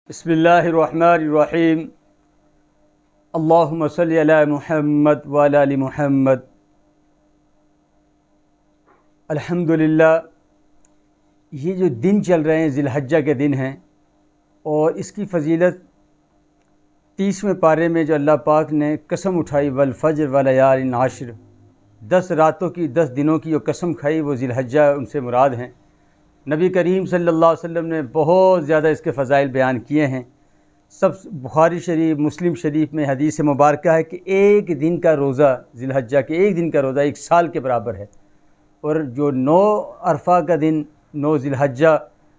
بسم اللہ الرحمن الرحیم اللہم صلی علی محمد وعلی آل محمد۔ الحمدللہ، یہ جو دن چل رہے ہیں ذی الحجہ کے دن ہیں، اور اس کی فضیلت 30ویں پارے میں جو اللہ پاک نے قسم اٹھائی والفجر ولیال عشر، 10 راتوں کی 10 دنوں کی جو قسم کھائی وہ ذی الحجہ ان سے مراد ہیں۔ نبی کریم صلی اللہ علیہ وسلم نے بہت زیادہ اس کے فضائل بیان کیے ہیں۔ بخاری شریف، مسلم شریف میں حدیث مبارکہ ہے کہ ایک دن کا روزہ، ذی الحجہ کے ایک دن کا روزہ 1 سال کے برابر ہے۔ اور جو 9 عرفہ کا دن، 9 ذی الحجہ،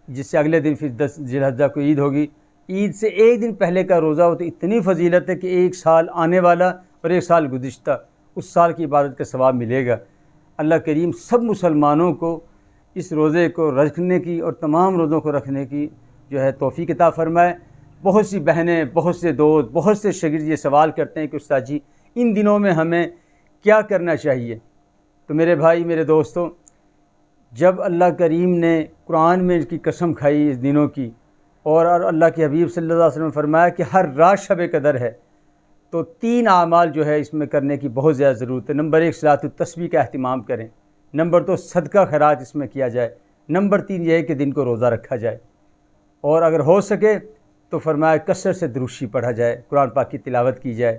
جس سے اگلے دن پھر 10 ذی الحجہ کو عید ہوگی، عید سے ایک دن پہلے کا روزہ ہو تو اتنی فضیلت ہے کہ 1 سال آنے والا اور 1 سال گزشتہ، اس سال کی عبادت کا ثواب ملے گا۔ اللہ کریم سب مسلمانوں کو اس روزے کو رکھنے کی اور تمام روزوں کو رکھنے کی جو ہے توفیق عطا فرمائے۔ بہت سی بہنیں، بہت سے دوست، بہت سے شاگرد یہ سوال کرتے ہیں کہ استاد جی ان دنوں میں ہمیں کیا کرنا چاہیے؟ تو میرے بھائی، میرے دوستوں، جب اللہ کریم نے قرآن میں اس کی قسم کھائی اس دنوں کی، اور اللہ کے حبیب صلی اللہ علیہ وسلم نے فرمایا کہ ہر رات شب قدر ہے، تو 3 اعمال جو ہے اس میں کرنے کی بہت زیادہ ضرورت ہے۔ نمبر 1، صلاۃ التسبیح کا اہتمام کریں۔ نمبر 2، صدقہ خیرات اس میں کیا جائے۔ نمبر 3 یہ ہے کہ دن کو روزہ رکھا جائے، اور اگر ہو سکے تو فرمایا کثرت سے درود شریف پڑھا جائے، قرآن پاک کی تلاوت کی جائے۔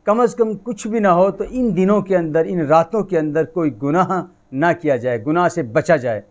کم از کم کچھ بھی نہ ہو تو ان دنوں کے اندر، ان راتوں کے اندر کوئی گناہ نہ کیا جائے، گناہ سے بچا جائے،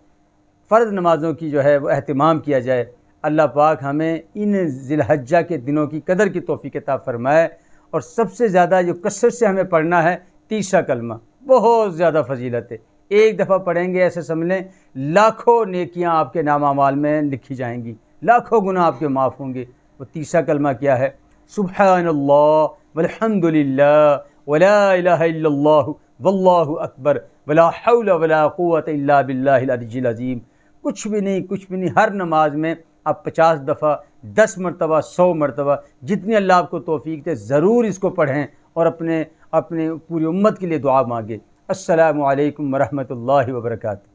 فرض نمازوں کی جو ہے وہ اہتمام کیا جائے۔ اللہ پاک ہمیں ان ذی الحجہ کے دنوں کی قدر کی توفیق عطا فرمائے۔ اور سب سے زیادہ جو کثرت سے ہمیں پڑھنا ہے 30واں کلمہ، بہت زیادہ فضیلت ہے۔ ایک دفعہ پڑھیں گے ایسے سمجھ لیں لاکھوں نیکیاں آپ کے نام اعمال میں لکھی جائیں گی، لاکھوں گناہ آپ کے معاف ہوں گے۔ وہ 30واں کلمہ کیا ہے؟ سبحان اللہ والحمد للہ ولا الہ الا اللہ واللہ اکبر ولا حول ولا قوت الا باللہ العلی العظیم۔ کچھ بھی نہیں، ہر نماز میں آپ 50 دفعہ، 10 مرتبہ، 100 مرتبہ، جتنی اللہ آپ کو توفیق دے ضرور اس کو پڑھیں، اور اپنے پوری امت کے لیے دعا مانگیں۔ السلام علیکم ورحمۃ اللہ وبرکاتہ۔